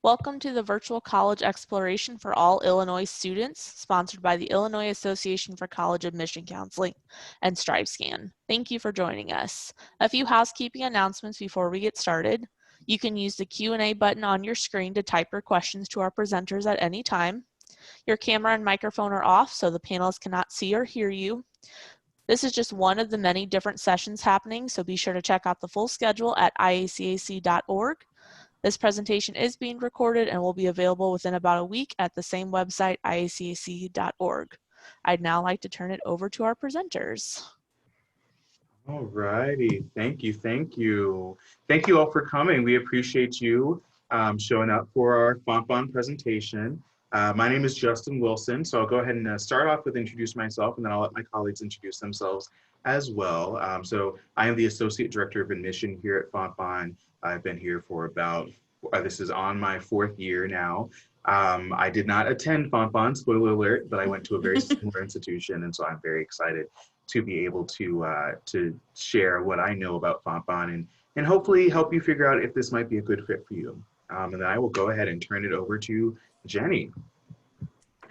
Welcome to the Virtual College Exploration for all Illinois students, sponsored by the Illinois Association for College Admission Counseling and StriveScan. Thank you for joining us. A few housekeeping announcements before we get started. You can use the Q&A button on your screen to type your questions to our presenters at any time. Your camera and microphone are off, so the panelists cannot see or hear you. This is just one of the many different sessions happening, so be sure to check out the full schedule at IACAC.org. This presentation is being recorded and will be available within about a week at the same website, IACAC.org. I'd now like to turn it over to our presenters. All righty, thank you, thank you. Thank you all for coming. We appreciate you showing up for our Fontbonne presentation. My name is Justin Wilson, so I'll go ahead and start off with introducing myself, and then I'll let my colleagues introduce themselves as well. So I am the Associate Director of Admission here at Fontbonne. I've been here for about, this is on my 4th year now. I did not attend Fontbonne, spoiler alert, but I went to a very similar institution, and so I'm very excited to be able to share what I know about Fontbonne and hopefully help you figure out if this might be a good fit for you. And then I will go ahead and turn it over to Jenny.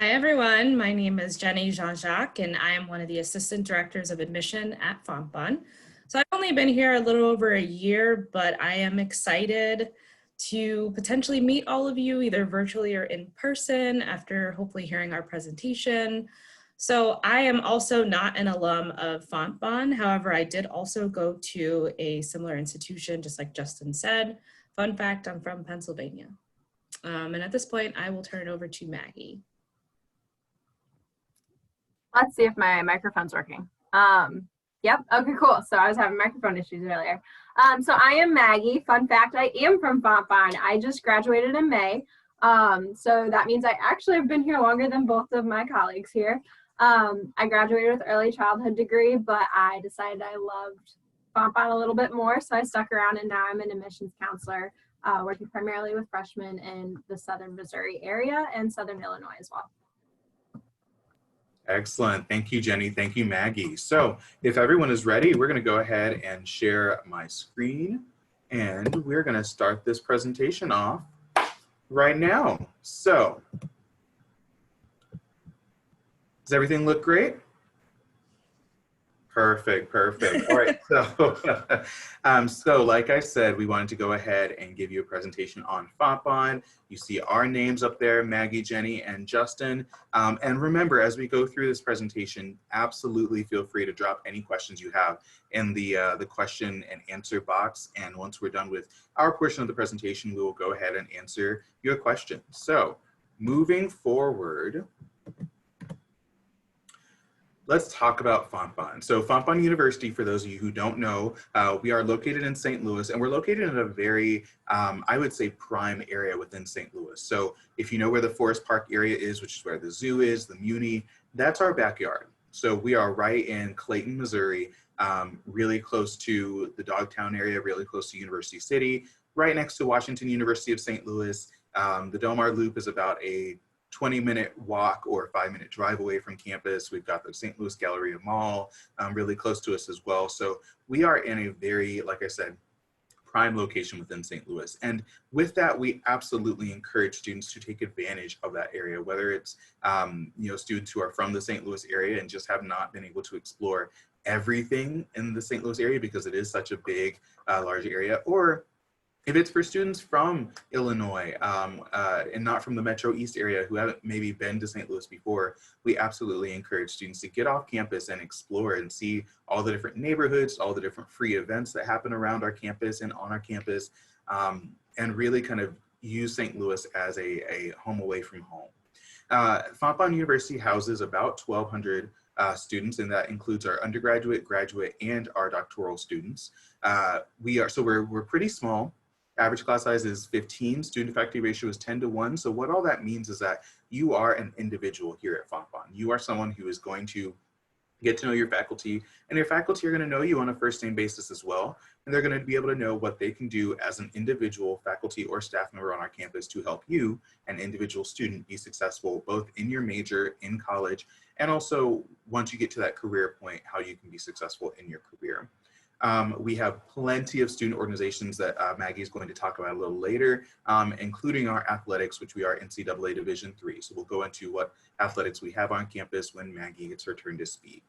Hi everyone, my name is Jenny Jean-Jacques and I am one of the Assistant Directors of Admission at Fontbonne. So I've only been here a little over a year, but I am excited to potentially meet all of you either virtually or in person after hopefully hearing our presentation. So I am also not an alum of Fontbonne. However, I did also go to a similar institution, just like Justin said. Fun fact, I'm from Pennsylvania. And at this point, I will turn it over to Maggie. Let's see if my microphone's working. Yep, okay, cool. So I was having microphone issues earlier. So I am Maggie. Fun fact, I am from Fontbonne. I just graduated in May. So that means I actually have been here longer than both of my colleagues here. I graduated with early childhood degree, but I decided I loved Fontbonne a little bit more. So I stuck around and now I'm an admissions counselor, working primarily with freshmen in the Southern Missouri area and Southern Illinois as well. Excellent. Thank you, Jenny. Thank you, Maggie. So if everyone is ready, we're going to go ahead and share my screen, and we're going to start this presentation off right now. So does everything look great? Perfect, perfect. All right, so like I said, we wanted to go ahead and give you a presentation on Fontbonne. You see our names up there, Maggie, Jenny, and Justin. And remember, as we go through this presentation, absolutely feel free to drop any questions you have in the question and answer box. And once we're done with our portion of the presentation, we will go ahead and answer your questions. So moving forward, let's talk about Fontbonne. So Fontbonne University, for those of you who don't know, we are located in St. Louis, and we're located in a very, I would say, prime area within St. Louis. So if you know where the Forest Park area is, which is where the zoo is, the Muni, that's our backyard. So we are right in Clayton, Missouri, really close to the Dogtown area, really close to University City, right next to Washington University of St. Louis. The Delmar Loop is about a 20-minute walk or 5-minute drive away from campus. We've got the St. Louis Galleria Mall really close to us as well. So we are in a very, like I said, prime location within St. Louis. And with that, we absolutely encourage students to take advantage of that area, whether it's students who are from the St. Louis area and just have not been able to explore everything in the St. Louis area because it is such a big, large area, or if it's for students from Illinois and not from the Metro East area who haven't maybe been to St. Louis before, we absolutely encourage students to get off campus and explore and see all the different neighborhoods, all the different free events that happen around our campus and on our campus, and really kind of use St. Louis as a home away from home. Fontbonne University houses about 1,200 students, and that includes our undergraduate, graduate, and our doctoral students. We're pretty small. Average class size is 15, student faculty ratio is 10:1. So what all that means is that you are an individual here at Fontbonne. You are someone who is going to get to know your faculty, and your faculty are going to know you on a first name basis as well. And they're going to be able to know what they can do as an individual faculty or staff member on our campus to help you, an individual student, be successful both in your major, in college, and also once you get to that career point, how you can be successful in your career. We have plenty of student organizations that Maggie is going to talk about a little later, including our athletics, which we are NCAA Division III. So we'll go into what athletics we have on campus when Maggie gets her turn to speak.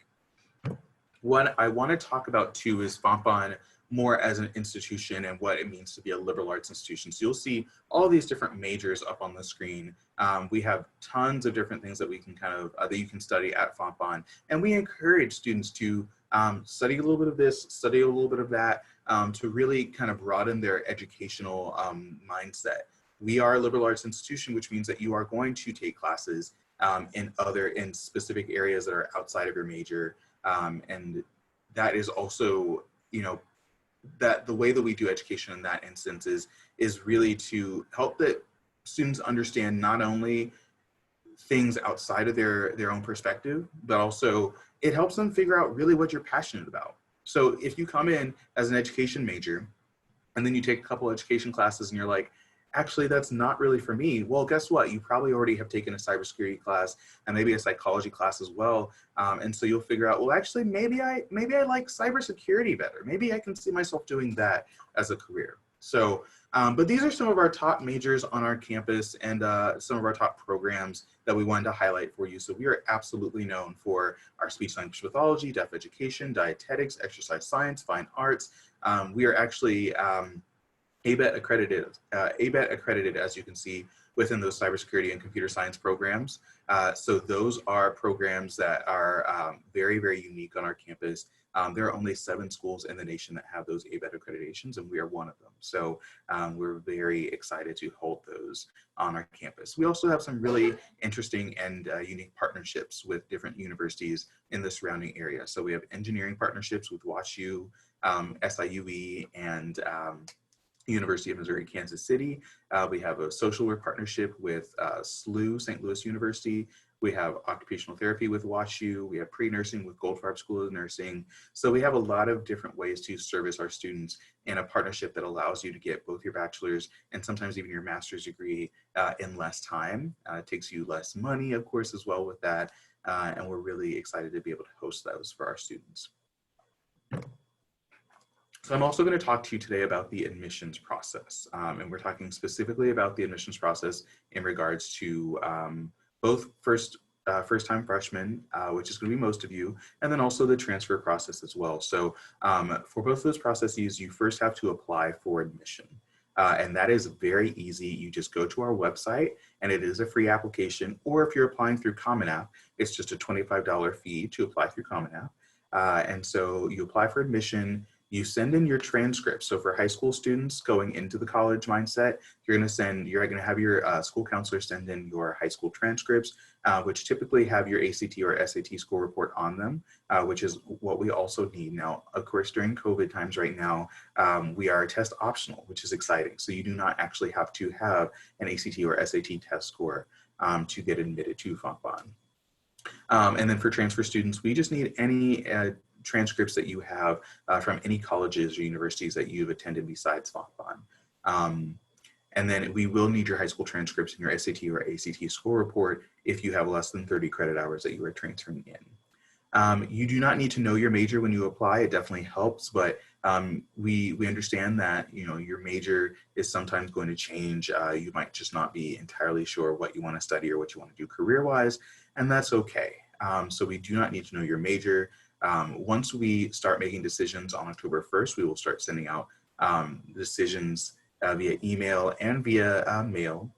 What I want to talk about too is Fontbonne more as an institution and what it means to be a liberal arts institution. So you'll see all these different majors up on the screen. We have tons of different things that we can kind of, that you can study at Fontbonne. And we encourage students to study a little bit of this, study a little bit of that, to really kind of broaden their educational mindset. We are a liberal arts institution, which means that you are going to take classes in specific areas that are outside of your major. And that is also, you know, that the way that we do education in that instance is really to help the students understand not only things outside of their own perspective, but also it helps them figure out really what you're passionate about. So if you come in as an education major and then you take a couple education classes and you're like, actually, that's not really for me. Well, guess what? You probably already have taken a cybersecurity class and maybe a psychology class as well. And so you'll figure out, well, actually, maybe I like cybersecurity better. Maybe I can see myself doing that as a career. So, but these are some of our top majors on our campus and some of our top programs that we wanted to highlight for you. So we are absolutely known for our speech language pathology, deaf education, dietetics, exercise science, fine arts. We are actually ABET accredited, as you can see, within those cybersecurity and computer science programs. So those are programs that are very, very unique on our campus. There are only 7 schools in the nation that have those ABET accreditations, and we are one of them. So we're very excited to hold those on our campus. We also have some really interesting and unique partnerships with different universities in the surrounding area. So we have engineering partnerships with WashU, SIUE, and University of Missouri, Kansas City. We have a social work partnership with SLU, St. Louis University. We have occupational therapy with WashU. We have pre-nursing with Goldfarb School of Nursing. So we have a lot of different ways to service our students in a partnership that allows you to get both your bachelor's and sometimes even your master's degree in less time. It takes you less money, of course, as well with that. And we're really excited to be able to host those for our students. So I'm also going to talk to you today about the admissions process, and we're talking specifically about the admissions process in regards to both first-time freshmen, which is going to be most of you, and then also the transfer process as well. So for both of those processes, you first have to apply for admission. And that is very easy. You just go to our website and it is a free application, or if you're applying through Common App, it's just a $25 fee to apply through Common App. And so you apply for admission. You send in your transcripts. So for high school students going into the college mindset, you're going to have your school counselor send in your high school transcripts, which typically have your ACT or SAT score report on them, which is what we also need. Now, of course, during COVID times right now, we are test optional, which is exciting. So you do not actually have to have an ACT or SAT test score to get admitted to Fontbonne. And then for transfer students, we just need any transcripts that you have from any colleges or universities that you've attended besides Fontbonne. And then we will need your high school transcripts and your SAT or ACT score report if you have less than 30 credit hours that you are transferring in. You do not need to know your major when you apply. It definitely helps, but we understand that, you know, your major is sometimes going to change. You might just not be entirely sure what you want to study or what you want to do career-wise, and that's okay. So we do not need to know your major. Once we start making decisions on October 1st, we will start sending out decisions via email and via mail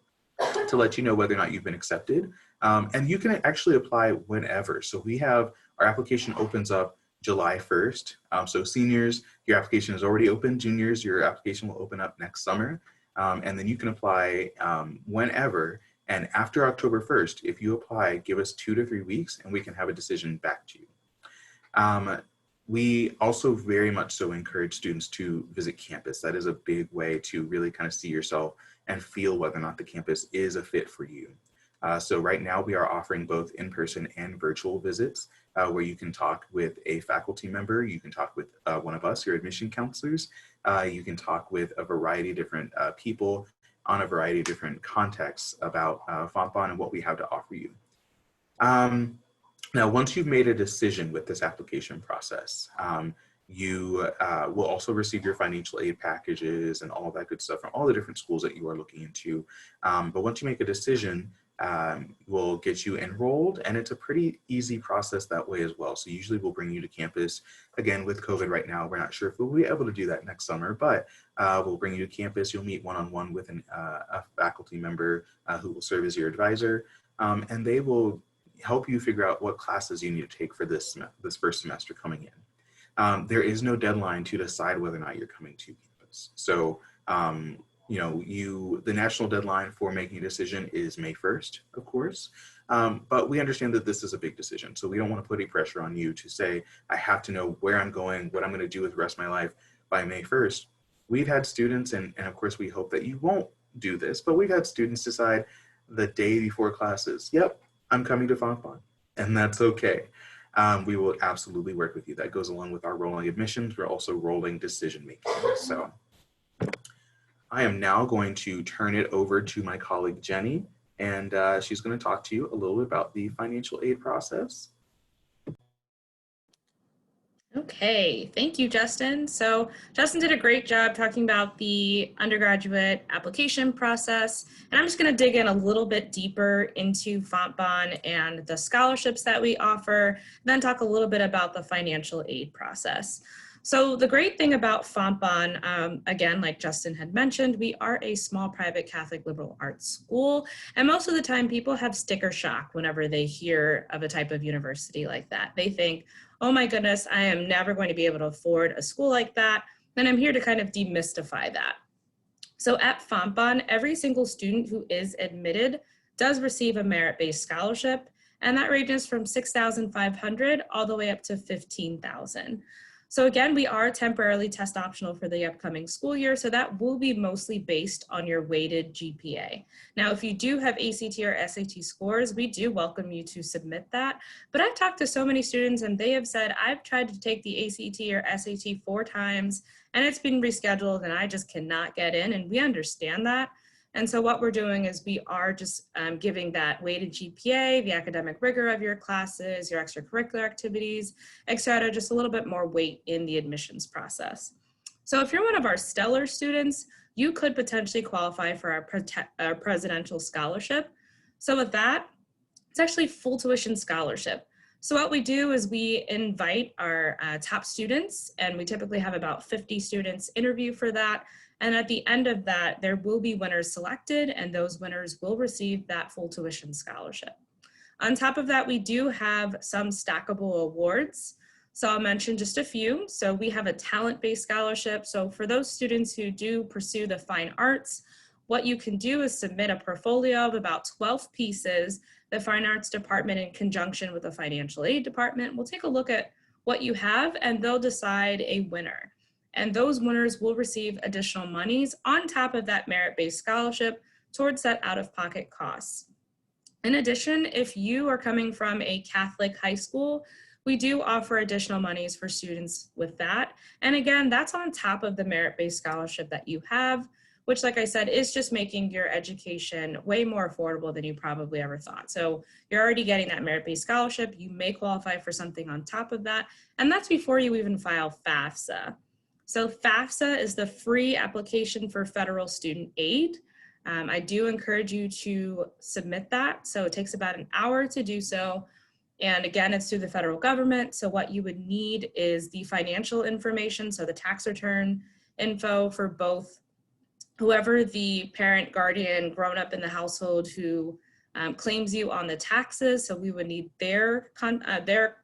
to let you know whether or not you've been accepted. And you can actually apply whenever. So we have, our application opens up July 1st. So seniors, your application is already open. Juniors, your application will open up next summer. And then you can apply whenever. And after October 1st, if you apply, give us 2 to 3 weeks and we can have a decision back to you. We also very much so encourage students to visit campus. That is a big way to really kind of see yourself and feel whether or not the campus is a fit for you. So right now we are offering both in-person and virtual visits where you can talk with a faculty member, you can talk with one of us, your admission counselors, you can talk with a variety of different people on a variety of different contexts about Fontbonne and what we have to offer you. Now, once you've made a decision with this application process, You will also receive your financial aid packages and all of that good stuff from all the different schools that you are looking into. But once you make a decision, we'll get you enrolled, and it's a pretty easy process that way as well. So usually we'll bring you to campus. Again, with COVID right now, we're not sure if we'll be able to do that next summer, but we'll bring you to campus. You'll meet one-on-one with a faculty member who will serve as your advisor, and they will help you figure out what classes you need to take for this first semester coming in. There is no deadline to decide whether or not you're coming to campus. So, you know, the national deadline for making a decision is May 1st, of course. But we understand that this is a big decision. So we don't want to put any pressure on you to say, I have to know where I'm going, what I'm going to do with the rest of my life by May 1st. We've had students, and of course we hope that you won't do this, but we've had students decide the day before classes, yep, I'm coming to Fontbonne, and that's okay. We will absolutely work with you. That goes along with our rolling admissions. We're also rolling decision making. So I am now going to turn it over to my colleague Jenny, and she's going to talk to you a little bit about the financial aid process. Okay, thank you, Justin. So Justin did a great job talking about the undergraduate application process, and I'm just going to dig in a little bit deeper into Fontbonne and the scholarships that we offer, then talk a little bit about the financial aid process. So the great thing about Fontbonne, again, like Justin had mentioned, we are a small private Catholic liberal arts school, and most of the time people have sticker shock whenever they hear of a type of university like that. They think, oh my goodness, I am never going to be able to afford a school like that. And I'm here to kind of demystify that. So at Fontbonne, every single student who is admitted does receive a merit-based scholarship, and that ranges from $6,500 all the way up to $15,000. So again, we are temporarily test optional for the upcoming school year, so that will be mostly based on your weighted GPA. Now, if you do have ACT or SAT scores, we do welcome you to submit that. But I've talked to so many students and they have said, I've tried to take the ACT or SAT 4 times and it's been rescheduled and I just cannot get in, and we understand that. And so what we're doing is we are just giving that weighted GPA, the academic rigor of your classes, your extracurricular activities, et cetera, just a little bit more weight in the admissions process. So if you're one of our stellar students, you could potentially qualify for our presidential scholarship. So with that, it's actually full tuition scholarship. So what we do is we invite our top students, and we typically have about 50 students interview for that. And at the end of that, there will be winners selected, and those winners will receive that full tuition scholarship. On top of that, we do have some stackable awards. So I'll mention just a few. So we have a talent-based scholarship. So for those students who do pursue the fine arts, what you can do is submit a portfolio of about 12 pieces. The fine arts department, in conjunction with the financial aid department, will take a look at what you have and they'll decide a winner. And those winners will receive additional monies on top of that merit-based scholarship towards that out-of-pocket costs. In addition, if you are coming from a Catholic high school, we do offer additional monies for students with that. And again, that's on top of the merit-based scholarship that you have, which, like I said, is just making your education way more affordable than you probably ever thought. So you're already getting that merit-based scholarship. You may qualify for something on top of that. And that's before you even file FAFSA. So FAFSA is the free application for federal student aid. I do encourage you to submit that. So it takes about an hour to do so. And again, it's through the federal government. So what you would need is the financial information, so the tax return info for both whoever the parent, guardian, grown up in the household who claims you on the taxes. So we would need their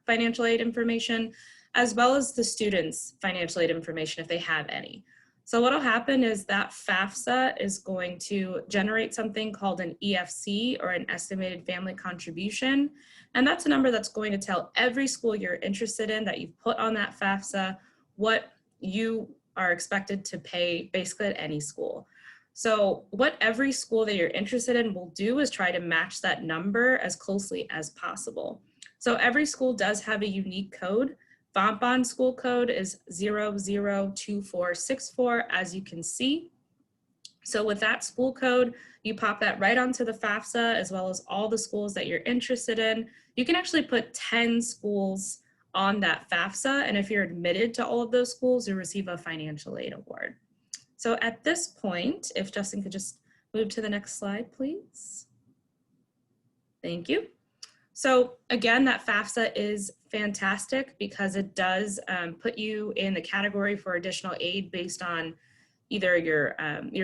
financial aid information, as well as the students' financial aid information if they have any. So what'll happen is that FAFSA is going to generate something called an EFC, or an estimated family contribution. And that's a number that's going to tell every school you're interested in that you've put on that FAFSA what you are expected to pay basically at any school. So what every school that you're interested in will do is try to match that number as closely as possible. So every school does have a unique code. Fontbonne school code is 002464, as you can see. So with that school code, you pop that right onto the FAFSA, as well as all the schools that you're interested in. You can actually put 10 schools on that FAFSA. And if you're admitted to all of those schools, you'll receive a financial aid award. So at this point, if Justin could just move to the next slide, please. Thank you. So again, that FAFSA is fantastic because it does put you in the category for additional aid based on either your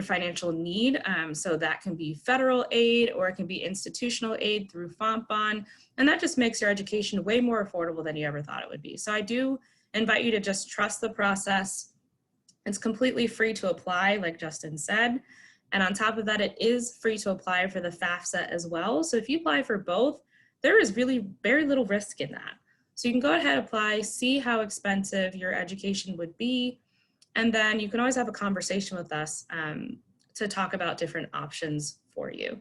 financial need. So that can be federal aid or it can be institutional aid through Fontbonne. And that just makes your education way more affordable than you ever thought it would be. So I do invite you to just trust the process. It's completely free to apply, like Justin said. And on top of that, it is free to apply for the FAFSA as well. So if you apply for both, there is really very little risk in that. So you can go ahead, apply, see how expensive your education would be, and then you can always have a conversation with us to talk about different options for you.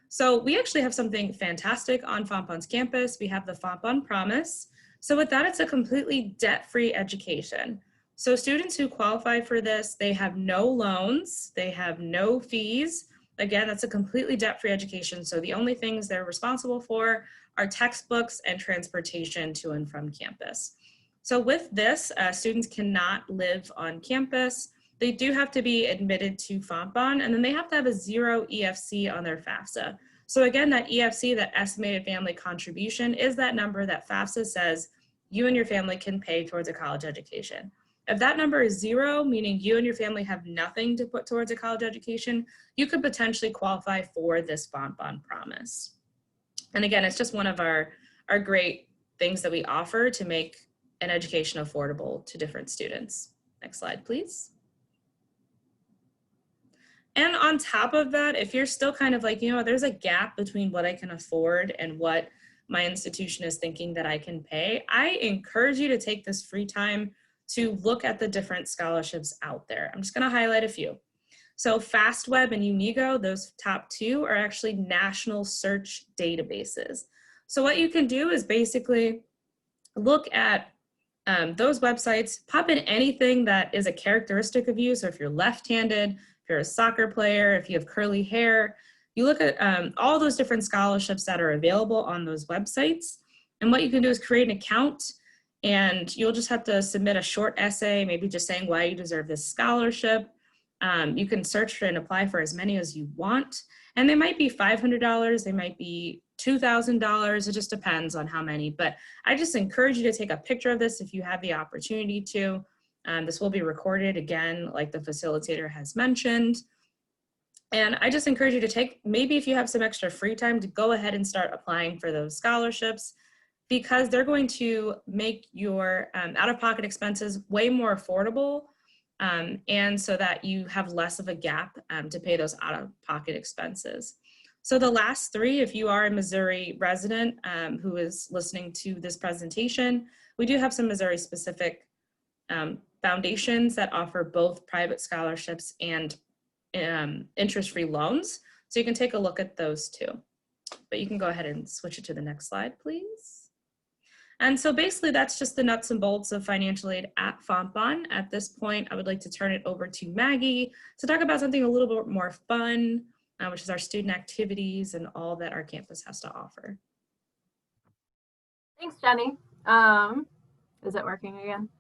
So we actually have something fantastic on Fontbonne's campus. We have the Fontbonne Promise. So with that, it's a completely debt-free education. So students who qualify for this, they have no loans, they have no fees. Again, that's a completely debt-free education. So the only things they're responsible for are textbooks and transportation to and from campus. So with this, students cannot live on campus. They do have to be admitted to Fontbonne, and then they have to have a 0 EFC on their FAFSA. So again, that EFC, that estimated family contribution, is that number that FAFSA says you and your family can pay towards a college education. If that number is 0, meaning you and your family have nothing to put towards a college education, you could potentially qualify for this Fontbonne Promise. And again, it's just one of our great things that we offer to make an education affordable to different students. Next slide, please. And on top of that, if you're still kind of like, you know, there's a gap between what I can afford and what my institution is thinking that I can pay, I encourage you to take this free time to look at the different scholarships out there. I'm just gonna highlight a few. So FastWeb and Unigo, those top two, are actually national search databases. So what you can do is basically look at those websites, pop in anything that is a characteristic of you. So if you're left-handed, if you're a soccer player, if you have curly hair, you look at all those different scholarships that are available on those websites. And what you can do is create an account, and you'll just have to submit a short essay, maybe just saying why you deserve this scholarship. You can search for and apply for as many as you want. And they might be $500, they might be $2,000, it just depends on how many. But I just encourage you to take a picture of this if you have the opportunity to. This will be recorded again, like the facilitator has mentioned. And I just encourage you to take, maybe if you have some extra free time, to go ahead and start applying for those scholarships, because they're going to make your out-of-pocket expenses way more affordable, and so that you have less of a gap to pay those out-of-pocket expenses. So the last three, if you are a Missouri resident who is listening to this presentation, we do have some Missouri-specific foundations that offer both private scholarships and interest-free loans. So you can take a look at those too. But you can go ahead and switch it to the next slide, please. And so basically that's just the nuts and bolts of financial aid at Fontbonne. At this point, I would like to turn it over to Maggie to talk about something a little bit more fun, which is our student activities and all that our campus has to offer. Thanks, Jenny. Is it working again?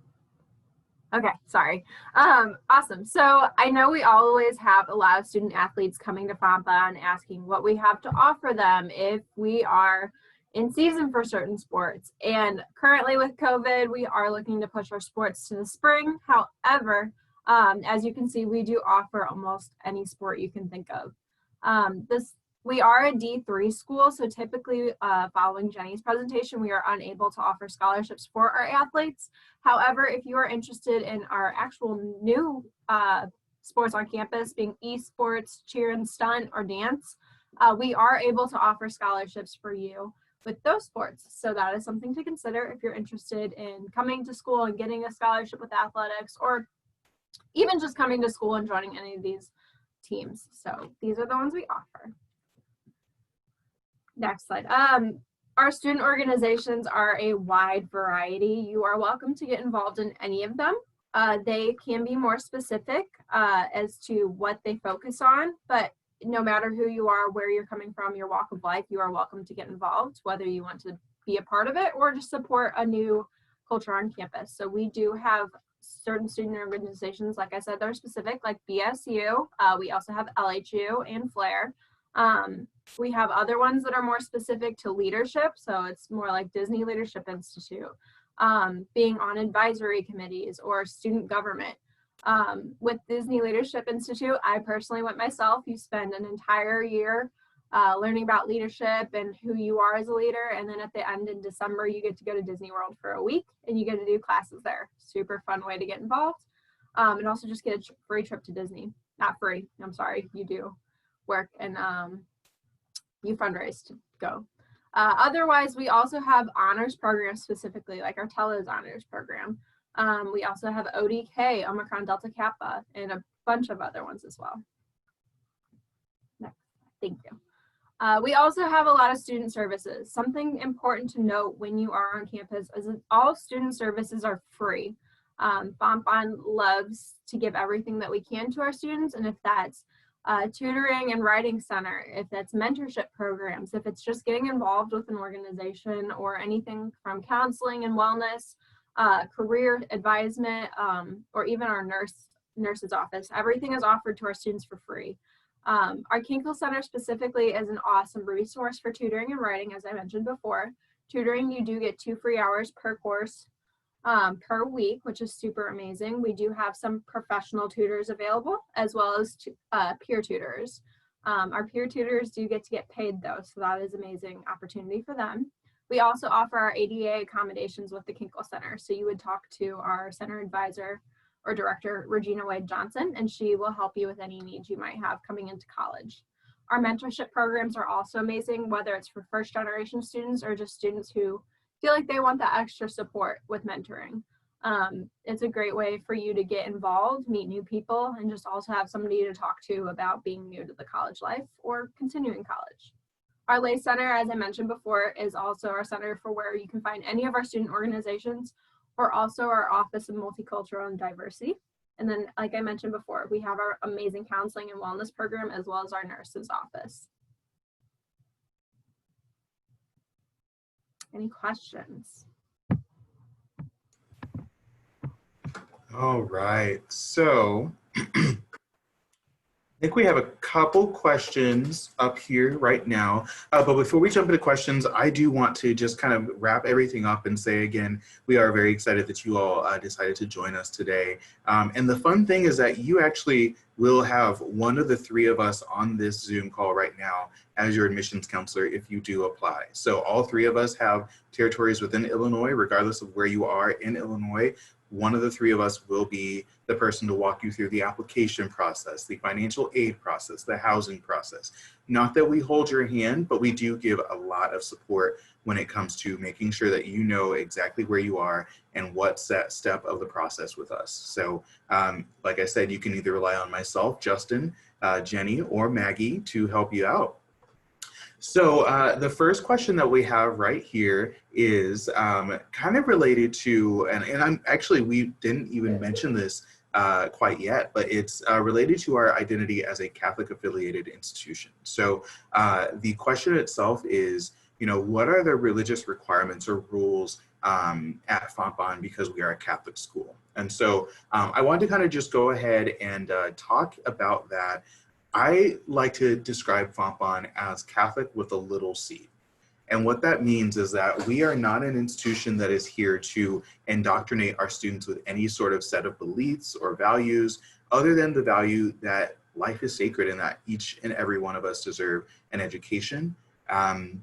Okay, sorry. Awesome. So I know we always have a lot of student athletes coming to Fontbonne asking what we have to offer them if we are in season for certain sports. And currently with COVID, we are looking to push our sports to the spring. However, as you can see, we do offer almost any sport you can think of. We are a D3 school, so typically following Jenny's presentation, we are unable to offer scholarships for our athletes. However, if you are interested in our actual new sports on campus, being esports, cheer and stunt, or dance, we are able to offer scholarships for you with those sports. So that is something to consider if you're interested in coming to school and getting a scholarship with athletics, or even just coming to school and joining any of these teams. So these are the ones we offer. Next slide. Our student organizations are a wide variety. You are welcome to get involved in any of them. They can be more specific as to what they focus on, but no matter who you are, where you're coming from, your walk of life, you are welcome to get involved, whether you want to be a part of it or just support a new culture on campus. So we do have certain student organizations, like I said, that are specific, like BSU. We also have LHU and Flair. We have other ones that are more specific to leadership. So it's more like Disney Leadership Institute, being on advisory committees or student government. With Disney Leadership Institute, I personally went myself. You spend an entire year learning about leadership and who you are as a leader. And then at the end in December, you get to go to Disney World for a week and you get to do classes there. Super fun way to get involved. And also just get a free trip to Disney. Not free, I'm sorry, you do work and you fundraise to go. Otherwise, we also have honors programs specifically, like our TELOS honors program. We also have ODK, Omicron Delta Kappa, and a bunch of other ones as well. Next, thank you. We also have a lot of student services. Something important to note when you are on campus is that all student services are free. Fontbonne loves to give everything that we can to our students, and if that's tutoring and writing center, if that's mentorship programs, if it's just getting involved with an organization or anything from counseling and wellness, career advisement, or even our nurse's office, everything is offered to our students for free. Our Kinkle Center specifically is an awesome resource for tutoring and writing, as I mentioned before. Tutoring, you do get 2 free hours per course per week, which is super amazing. We do have some professional tutors available, as well as peer tutors. Our peer tutors do get to get paid though, so that is an amazing opportunity for them. We also offer our ADA accommodations with the Kinkle Center. So you would talk to our center advisor or director, Regina Wade Johnson, and she will help you with any needs you might have coming into college. Our mentorship programs are also amazing, whether it's for first generation students or just students who feel like they want that extra support with mentoring. It's a great way for you to get involved, meet new people, and just also have somebody to talk to about being new to the college life or continuing college. Our Lay Center, as I mentioned before, is also our center for where you can find any of our student organizations, or also our Office of Multicultural and Diversity. And then, like I mentioned before, we have our amazing counseling and wellness program, as well as our nurse's office. Any questions? All right, so I think we have a couple questions up here right now, but before we jump into questions, I do want to just kind of wrap everything up and say again, we are very excited that you all decided to join us today. And the fun thing is that you actually will have one of the 3 of us on this Zoom call right now as your admissions counselor if you do apply. So all 3 of us have territories within Illinois, regardless of where you are in Illinois. One of the 3 of us will be the person to walk you through the application process, the financial aid process, the housing process. Not that we hold your hand, but we do give a lot of support when it comes to making sure that you know exactly where you are and what's that step of the process with us. So like I said, you can either rely on myself, Justin, Jenny, or Maggie to help you out. So the first question that we have right here is kind of related to, and I'm actually, we didn't even mention this quite yet, but it's related to our identity as a Catholic affiliated institution. So the question itself is, you know, what are the religious requirements or rules at Fontbonne because we are a Catholic school? And so I want to kind of just go ahead and talk about that. I like to describe Fontbonne as Catholic with a little c. And what that means is that we are not an institution that is here to indoctrinate our students with any sort of set of beliefs or values other than the value that life is sacred and that each and every one of us deserve an education. And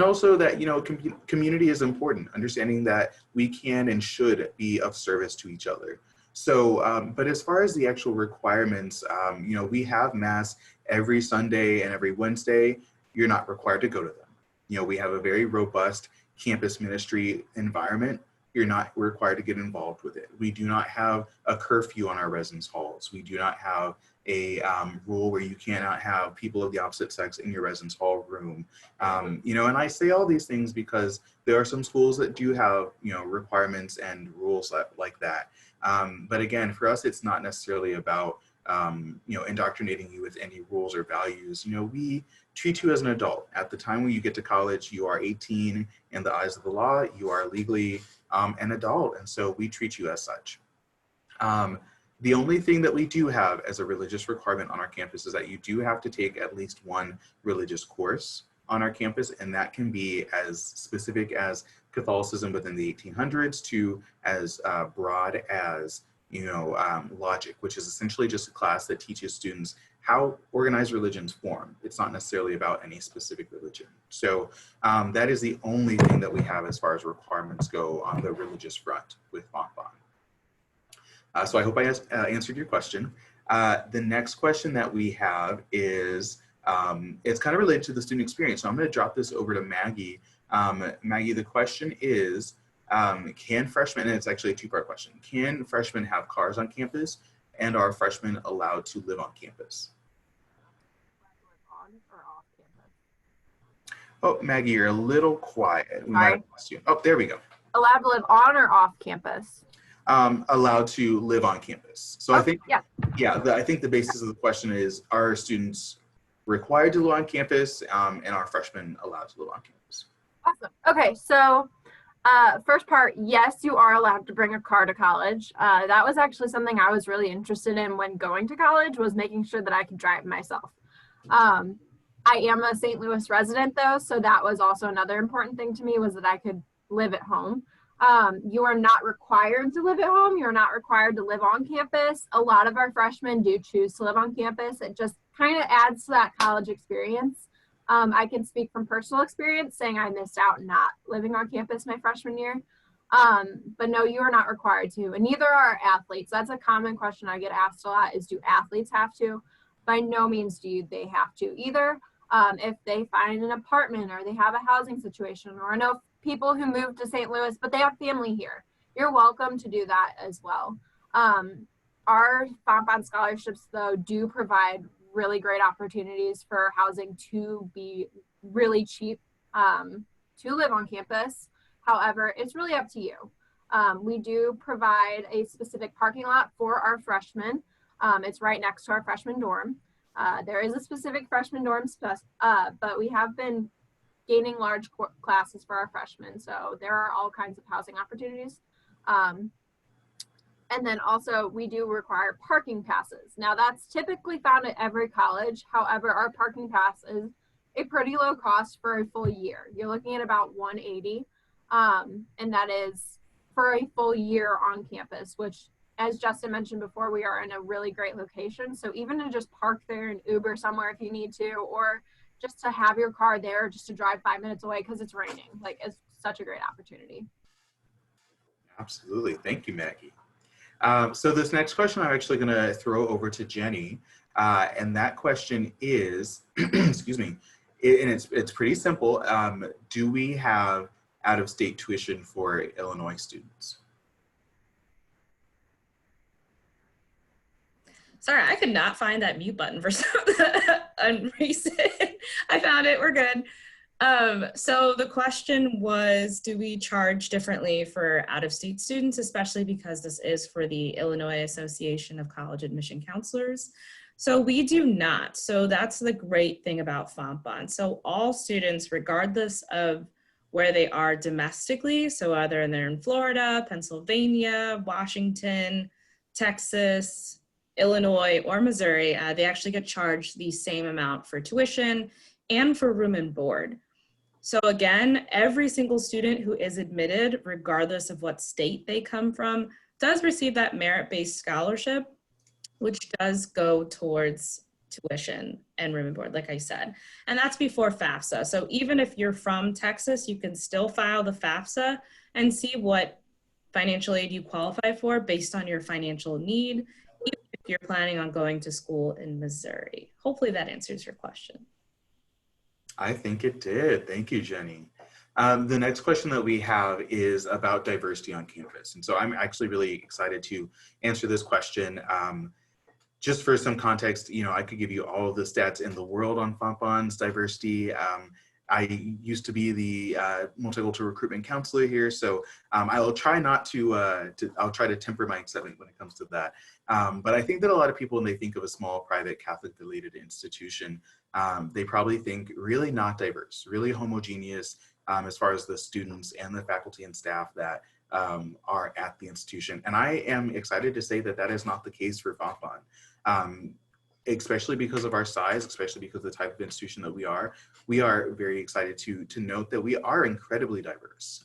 also that, you know, community is important, understanding that we can and should be of service to each other. So, but as far as the actual requirements, you know, we have Mass every Sunday and every Wednesday. You're not required to go to them. You know, we have a very robust campus ministry environment. You're not required to get involved with it. We do not have a curfew on our residence halls. We do not have a rule where you cannot have people of the opposite sex in your residence hall room. You know, and I say all these things because there are some schools that do have, you know, requirements and rules like that. But again, for us, it's not necessarily about indoctrinating you with any rules or values. We treat you as an adult. At the time when you get to college, you are 18 in the eyes of the law. You are legally an adult, and so we treat you as such. The only thing that we do have as a religious requirement on our campus is that you do have to take at least one religious course on our campus, and that can be as specific as Catholicism within the 1800s to as broad as logic, which is essentially just a class that teaches students how organized religions form. It's not necessarily about any specific religion. So that is the only thing that we have as far as requirements go on the religious front with Fontbonne. So I hope I answered your question. The next question that we have is, it's kind of related to the student experience. So I'm going to drop this over to Maggie. Maggie, the question is, can freshmen, and it's actually a two-part question, can freshmen have cars on campus, and are freshmen allowed to live on campus? On or off campus? Oh, Maggie, you're a little quiet. We might have lost you. Oh, there we go. Allowed to live on or off campus? Allowed to live on campus. So I think, yeah, I think the basis of the question is, are students required to live on campus, and are freshmen allowed to live on campus? Awesome. Okay, so first part, yes, you are allowed to bring a car to college. That was actually something I was really interested in when going to college, was making sure that I could drive myself. I am a St. Louis resident though, so that was also another important thing to me, was that I could live at home. You are not required to live at home. You're not required to live on campus. A lot of our freshmen do choose to live on campus. It just kind of adds to that college experience. I can speak from personal experience, saying I missed out not living on campus my freshman year. But no, you are not required to, and neither are athletes. That's a common question I get asked a lot, is do athletes have to? By no means do they have to either. If they find an apartment, or they have a housing situation, or I know people who moved to St. Louis, but they have family here, you're welcome to do that as well. Our Fontbonne scholarships, though, do provide really great opportunities for housing to be really cheap to live on campus. However, it's really up to you. We do provide a specific parking lot for our freshmen. It's right next to our freshman dorm. There is a specific freshman dorm, but we have been gaining large classes for our freshmen, so there are all kinds of housing opportunities. And then also we do require parking passes. Now that's typically found at every college. However, our parking pass is a pretty low cost for a full year. You're looking at about $180, and that is for a full year on campus, which, as Justin mentioned before, we are in a really great location. So even to just park there and Uber somewhere if you need to, or just to have your car there, just to drive 5 minutes away because it's raining, like, it's such a great opportunity. Absolutely. Thank you, Maggie. So this next question I'm actually going to throw over to Jenny, and that question is, excuse me, and it's pretty simple. Do we have out-of-state tuition for Illinois students? Sorry, I could not find that mute button for some reason. I found it, we're good. So the question was, do we charge differently for out-of-state students, especially because this is for the Illinois Association of College Admission Counselors? So we do not. So that's the great thing about Fontbonne. So all students, regardless of where they are domestically, so either they're in Florida, Pennsylvania, Washington, Texas, Illinois, or Missouri, they actually get charged the same amount for tuition and for room and board. So again, every single student who is admitted, regardless of what state they come from, does receive that merit-based scholarship, which does go towards tuition and room and board, like I said. And that's before FAFSA. So even if you're from Texas, you can still file the FAFSA and see what financial aid you qualify for based on your financial need, even if you're planning on going to school in Missouri. Hopefully that answers your question. I think it did. Thank you, Jenny. The next question that we have is about diversity on campus. And so I'm actually really excited to answer this question. Just for some context, I could give you all of the stats in the world on Fontbonne's diversity. I used to be the multicultural recruitment counselor here, so I'll try not to, I'll try to temper my excitement when it comes to that. But I think that a lot of people, when they think of a small private Catholic-related institution, they probably think really not diverse, really homogeneous as far as the students and the faculty and staff that are at the institution. And I am excited to say that that is not the case for Fontbonne. Especially because of our size, especially because of the type of institution that we are very excited to note that we are incredibly diverse.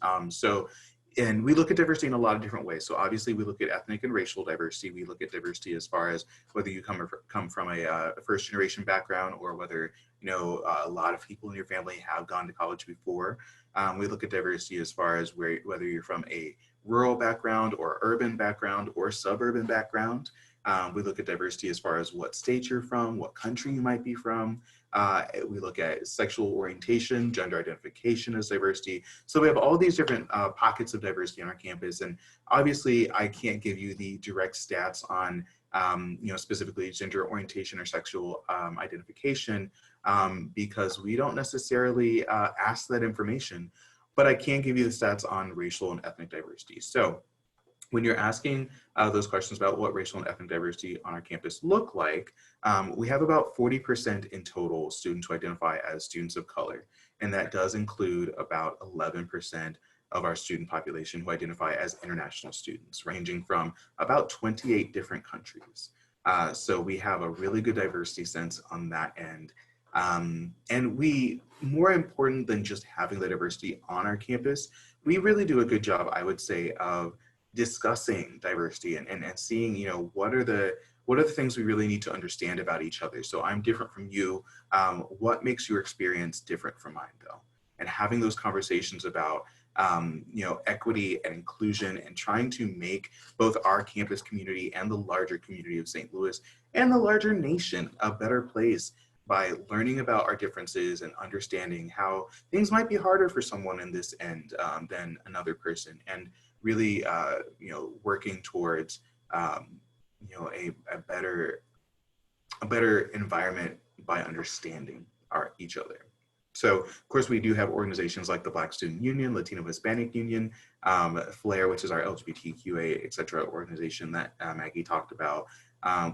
And we look at diversity in a lot of different ways. So obviously we look at ethnic and racial diversity. We look at diversity as far as whether you come from a first generation background or whether, you know, a lot of people in your family have gone to college before. We look at diversity as far as whether you're from a rural background or urban background or suburban background. We look at diversity as far as what state you're from, what country you might be from. We look at sexual orientation, gender identification as diversity. So we have all these different pockets of diversity on our campus. And obviously I can't give you the direct stats on, you know, specifically gender orientation or sexual identification because we don't necessarily ask that information, but I can give you the stats on racial and ethnic diversity. So when you're asking those questions about what racial and ethnic diversity on our campus look like, we have about 40% in total students who identify as students of color. And that does include about 11% of our student population who identify as international students, ranging from about 28 different countries. So we have a really good diversity sense on that end. And we, more important than just having the diversity on our campus, we really do a good job, I would say, of discussing diversity and seeing, you know, what are the things we really need to understand about each other. So I'm different from you. What makes your experience different from mine, though? And having those conversations about, you know, equity and inclusion and trying to make both our campus community and the larger community of St. Louis and the larger nation a better place by learning about our differences and understanding how things might be harder for someone in this end than another person. And really, you know, working towards, you know, a better environment by understanding each other. So, of course, we do have organizations like the Black Student Union, Latino Hispanic Union, FLAIR, which is our LGBTQA, et cetera, organization that Maggie talked about.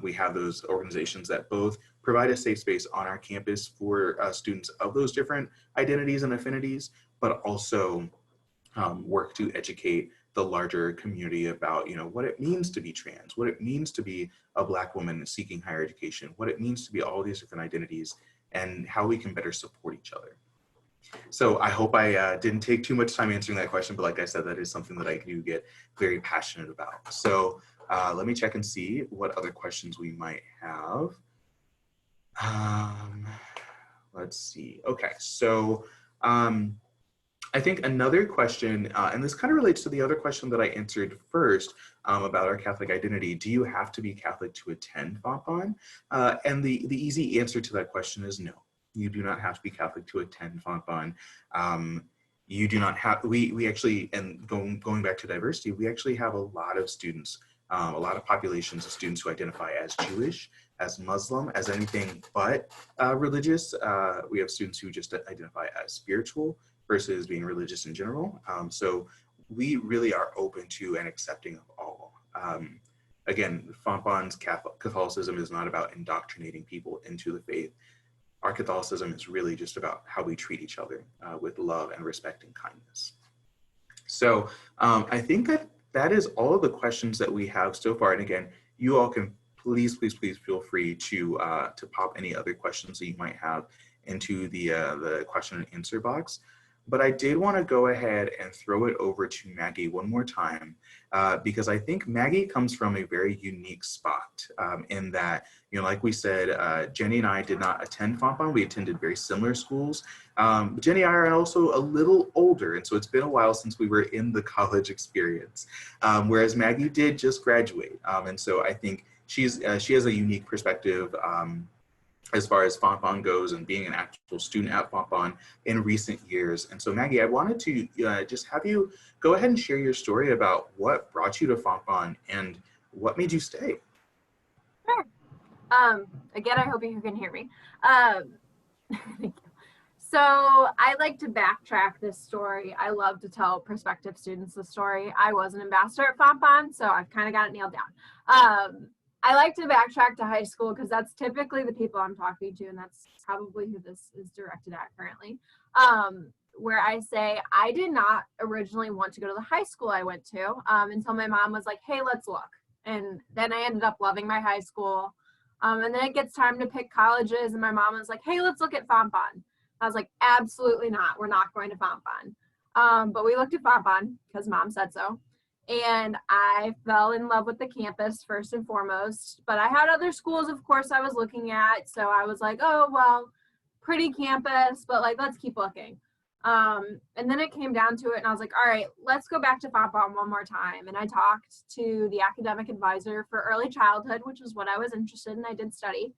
We have those organizations that both provide a safe space on our campus for students of those different identities and affinities, but also work to educate the larger community about, you know, what it means to be trans, what it means to be a Black woman seeking higher education, what it means to be all these different identities, and how we can better support each other. So I hope I didn't take too much time answering that question, but like I said, that is something that I do get very passionate about. So let me check and see what other questions we might have. Let's see. Okay, so I think another question, and this kind of relates to the other question that I answered first about our Catholic identity. Do you have to be Catholic to attend Fontbonne? And the easy answer to that question is no. You do not have to be Catholic to attend Fontbonne. You do not have, we actually, and going back to diversity, we actually have a lot of students, a lot of populations of students who identify as Jewish, as Muslim, as anything but religious. We have students who just identify as spiritual versus being religious in general. So we really are open to and accepting of all. Again, Fontbonne's Catholicism is not about indoctrinating people into the faith. Our Catholicism is really just about how we treat each other with love and respect and kindness. So I think that is all of the questions that we have so far. And again, you all can please feel free to pop any other questions that you might have into the question and answer box. But I did want to go ahead and throw it over to Maggie one more time because I think Maggie comes from a very unique spot in that, you know, like we said, Jenny and I did not attend Fontbonne. We attended very similar schools. But Jenny and I are also a little older, and so it's been a while since we were in the college experience, whereas Maggie did just graduate. And so I think she has a unique perspective as far as Fontbonne goes and being an actual student at Fontbonne in recent years. And so Maggie, I wanted to just have you go ahead and share your story about what brought you to Fontbonne and what made you stay. Sure. Again, I hope you can hear me. Thank you. So I like to backtrack this story. I love to tell prospective students the story. I was an ambassador at Fontbonne, so I've kind of got it nailed down. I like to backtrack to high school because that's typically the people I'm talking to, and that's probably who this is directed at currently. Where I say I did not originally want to go to the high school I went to until my mom was like, hey, let's look. And then I ended up loving my high school. And then it gets time to pick colleges, and my mom was like, hey, let's look at Fontbonne. I was like, absolutely not. We're not going to Fontbonne. But we looked at Fontbonne because mom said so. And I fell in love with the campus first and foremost. But I had other schools, of course, I was looking at. So I was like, oh, well, pretty campus, but like, let's keep looking. And then it came down to it, and I was like, all right, let's go back to Fontbonne one more time. And I talked to the academic advisor for early childhood, which is what I was interested in. I did study.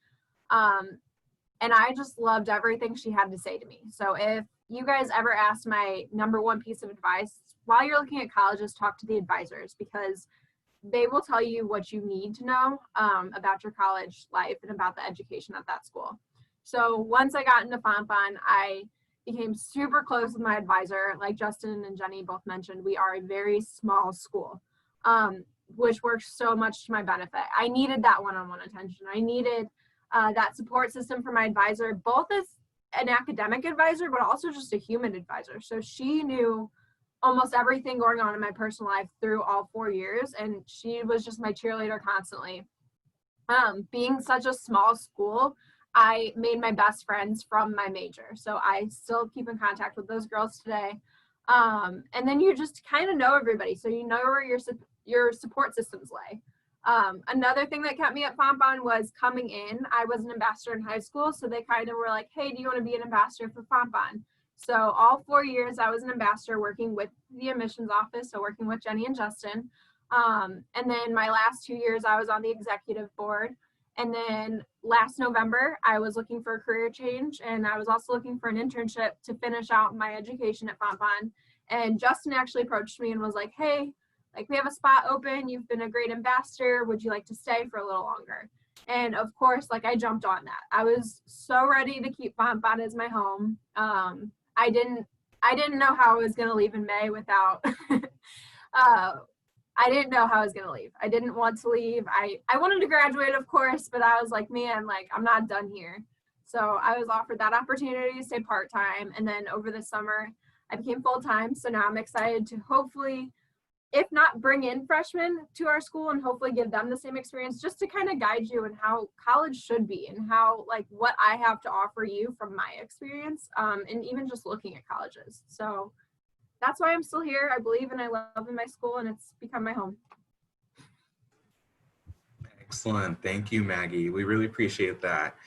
And I just loved everything she had to say to me. So if you guys ever asked my number one piece of advice, while you're looking at colleges, talk to the advisors, because they will tell you what you need to know about your college life and about the education at that school. So once I got into Fontbonne, I became super close with my advisor. Like Justin and Jenny both mentioned, we are a very small school, which works so much to my benefit. I needed that one-on-one attention. I needed that support system for my advisor, both as an academic advisor, but also just a human advisor. So she knew almost everything going on in my personal life through all 4 years, and she was just my cheerleader constantly. Being such a small school, I made my best friends from my major. So I still keep in contact with those girls today. And then you just kind of know everybody. So you know where your support systems lay. Another thing that kept me at Fontbonne was coming in. I was an ambassador in high school. So they kind of were like, hey, do you want to be an ambassador for Fontbonne? So all 4 years I was an ambassador working with the admissions office. So working with Jenny and Justin. And then my last 2 years I was on the executive board. And then last November, I was looking for a career change, and I was also looking for an internship to finish out my education at Fontbonne. And Justin actually approached me and was like, hey, like, we have a spot open. You've been a great ambassador. Would you like to stay for a little longer? And of course, like, I jumped on that. I was so ready to keep Fontbonne as my home. I didn't know how I was going to leave in May without I didn't know how I was going to leave. I didn't want to leave. I wanted to graduate, of course, but I was like, man, like, I'm not done here. So I was offered that opportunity to stay part-time. And then over the summer, I became full-time. So now I'm excited to hopefully, if not bring in freshmen to our school and hopefully give them the same experience, just to kind of guide you in how college should be and how, like, what I have to offer you from my experience, and even just looking at colleges. So that's why I'm still here. I believe and I love in my school, and it's become my home. Excellent. Thank you, Maggie. We really appreciate that.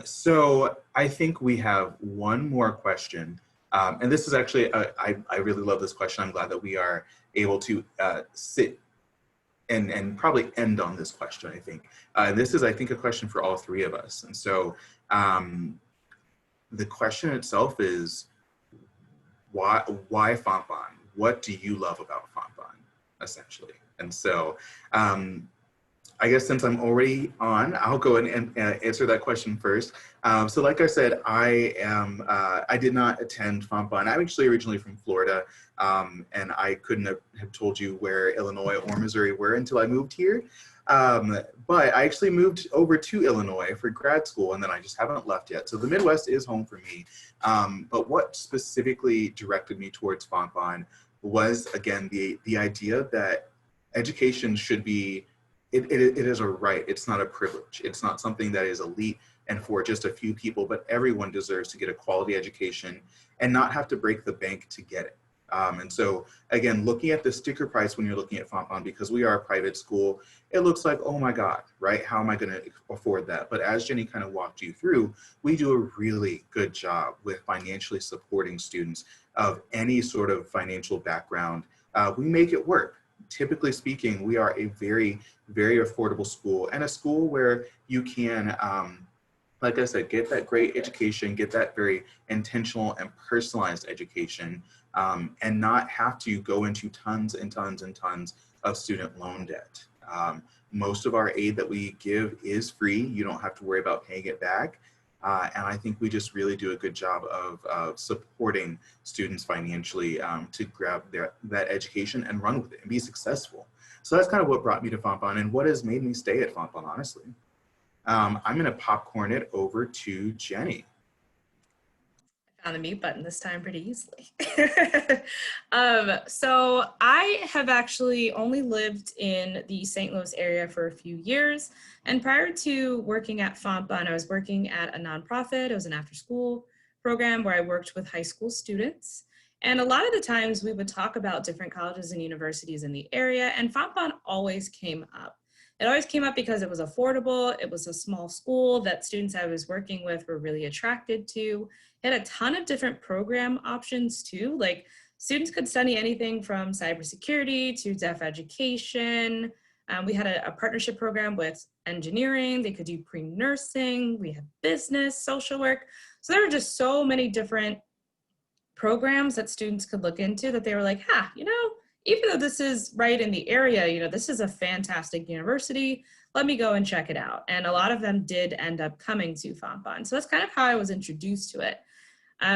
So I think we have one more question. And this is actually, I really love this question. I'm glad that we are able to sit and probably end on this question, I think. This is, I think, a question for all three of us. And so the question itself is, why Fontbonne? What do you love about Fontbonne, essentially? And so I guess since I'm already on, I'll go and answer that question first. So like I said, I did not attend Fontbonne. I'm actually originally from Florida, and I couldn't have told you where Illinois or Missouri were until I moved here. But I actually moved over to Illinois for grad school, and then I just haven't left yet. So the Midwest is home for me. But what specifically directed me towards Fontbonne was, again, the idea that education should be, it is a right. It's not a privilege. It's not something that is elite and for just a few people, but everyone deserves to get a quality education and not have to break the bank to get it. And so, again, looking at the sticker price when you're looking at Fontbonne, because we are a private school, it looks like, oh my God, right? How am I going to afford that? But as Jenny kind of walked you through, we do a really good job with financially supporting students of any sort of financial background. We make it work. Typically speaking, we are a very, very affordable school, and a school where you can, like I said, get that great education, get that very intentional and personalized education, and not have to go into tons and tons and tons of student loan debt. Most of our aid that we give is free. You don't have to worry about paying it back. And I think we just really do a good job of supporting students financially to grab that education and run with it and be successful. So that's kind of what brought me to Fontbonne and what has made me stay at Fontbonne, honestly. I'm going to popcorn it over to Jenny. Found the mute button this time pretty easily. So I have actually only lived in the St. Louis area for a few years. And prior to working at Fontbonne, I was working at a nonprofit. It was an after-school program where I worked with high school students. And a lot of the times we would talk about different colleges and universities in the area, and Fontbonne always came up. It always came up because it was affordable. It was a small school that students I was working with were really attracted to. It had a ton of different program options too. Like students could study anything from cybersecurity to deaf education. We had a partnership program with engineering. They could do pre-nursing. We had business, social work. So there were just so many different programs that students could look into that they were like, you know, even though this is right in the area, you know, this is a fantastic university. Let me go and check it out. And a lot of them did end up coming to Fontbonne. So that's kind of how I was introduced to it.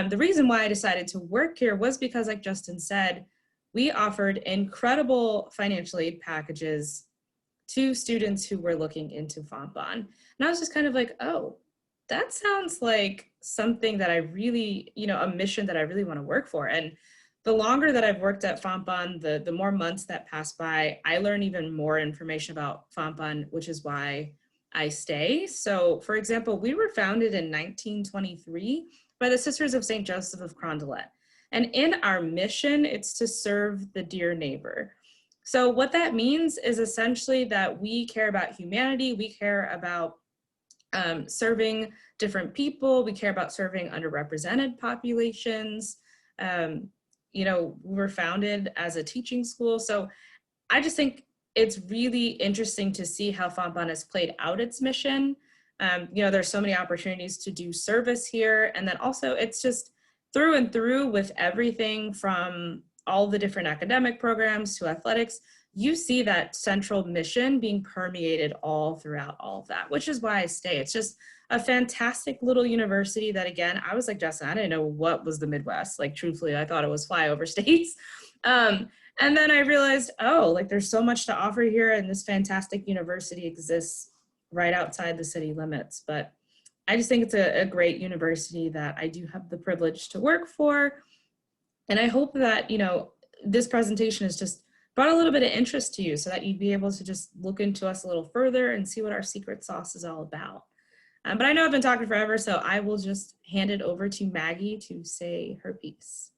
The reason why I decided to work here was because, like Justin said, we offered incredible financial aid packages to students who were looking into Fontbonne. And I was just kind of like, oh, that sounds like something that I really, you know, a mission that I really want to work for. And the longer that I've worked at Fontbonne, the more months that pass by, I learn even more information about Fontbonne, which is why I stay. So for example, we were founded in 1923 by the Sisters of St. Joseph of Carondelet. And in our mission, it's to serve the dear neighbor. So what that means is essentially that we care about humanity, we care about serving different people, we care about serving underrepresented populations. You know, we were founded as a teaching school. So I just think it's really interesting to see how Fontbonne has played out its mission. You know, there's so many opportunities to do service here. And then also it's just through and through with everything from all the different academic programs to athletics, you see that central mission being permeated all throughout all of that, which is why I stay. It's just a fantastic little university that, again, I was like, Justin, I didn't know what was the Midwest. Like, truthfully, I thought it was flyover states. And then I realized, oh, like there's so much to offer here, and this fantastic university exists right outside the city limits. But I just think it's a great university that I do have the privilege to work for. And I hope that, you know, this presentation has just brought a little bit of interest to you so that you'd be able to just look into us a little further and see what our secret sauce is all about. But I know I've been talking forever, so I will just hand it over to Maggie to say her piece.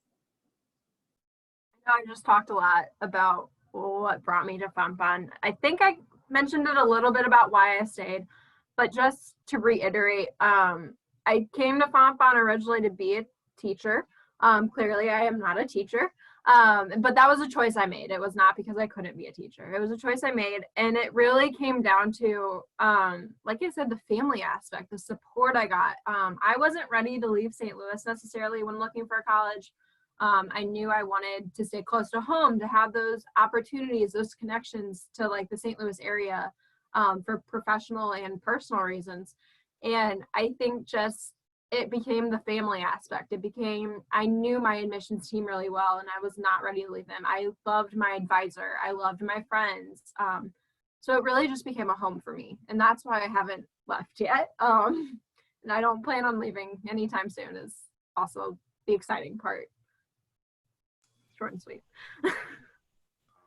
I just talked a lot about what brought me to Fontbonne. I think I mentioned it a little bit about why I stayed, but just to reiterate, I came to Fontbonne originally to be a teacher. Clearly I am not a teacher, but that was a choice I made. It was not because I couldn't be a teacher. It was a choice I made, and it really came down to, like I said, the family aspect, the support I got. I wasn't ready to leave St. Louis necessarily when looking for college. I knew I wanted to stay close to home, to have those opportunities, those connections to like the St. Louis area for professional and personal reasons. And I think just it became the family aspect. It became, I knew my admissions team really well, and I was not ready to leave them. I loved my advisor. I loved my friends. So it really just became a home for me. And that's why I haven't left yet. And I don't plan on leaving anytime soon, is also the exciting part. Short and sweet.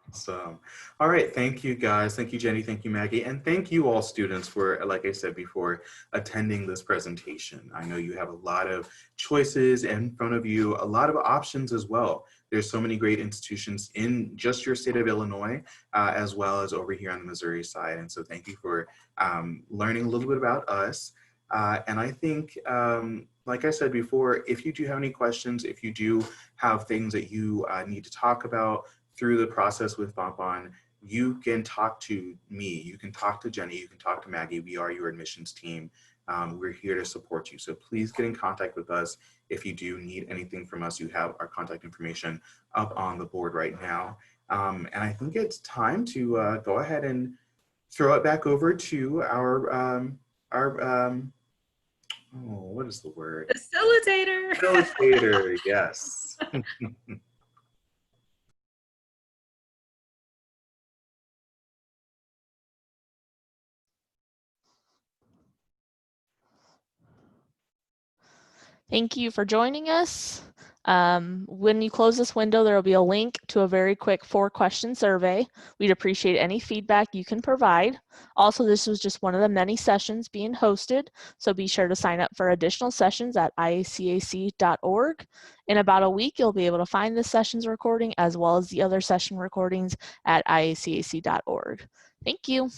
Awesome. All right. Thank you, guys. Thank you, Jenny. Thank you, Maggie. And thank you all students for, like I said before, attending this presentation. I know you have a lot of choices in front of you, a lot of options as well. There's so many great institutions in just your state of Illinois, as well as over here on the Missouri side. And so thank you for learning a little bit about us. And I think, like I said before, if you do have any questions, if you do have things that you need to talk about through the process with Fontbonne, you can talk to me, you can talk to Jenny, you can talk to Maggie. We are your admissions team. We're here to support you. So please get in contact with us if you do need anything from us. You have our contact information up on the board right now. And I think it's time to go ahead and throw it back over to our what is the word? Facilitator. Facilitator, yes. Thank you for joining us. When you close this window, there will be a link to a very quick 4-question survey. We'd appreciate any feedback you can provide. Also, this was just one of the many sessions being hosted, so be sure to sign up for additional sessions at IACAC.org. In about a week, you'll be able to find the sessions recording as well as the other session recordings at IACAC.org. Thank you.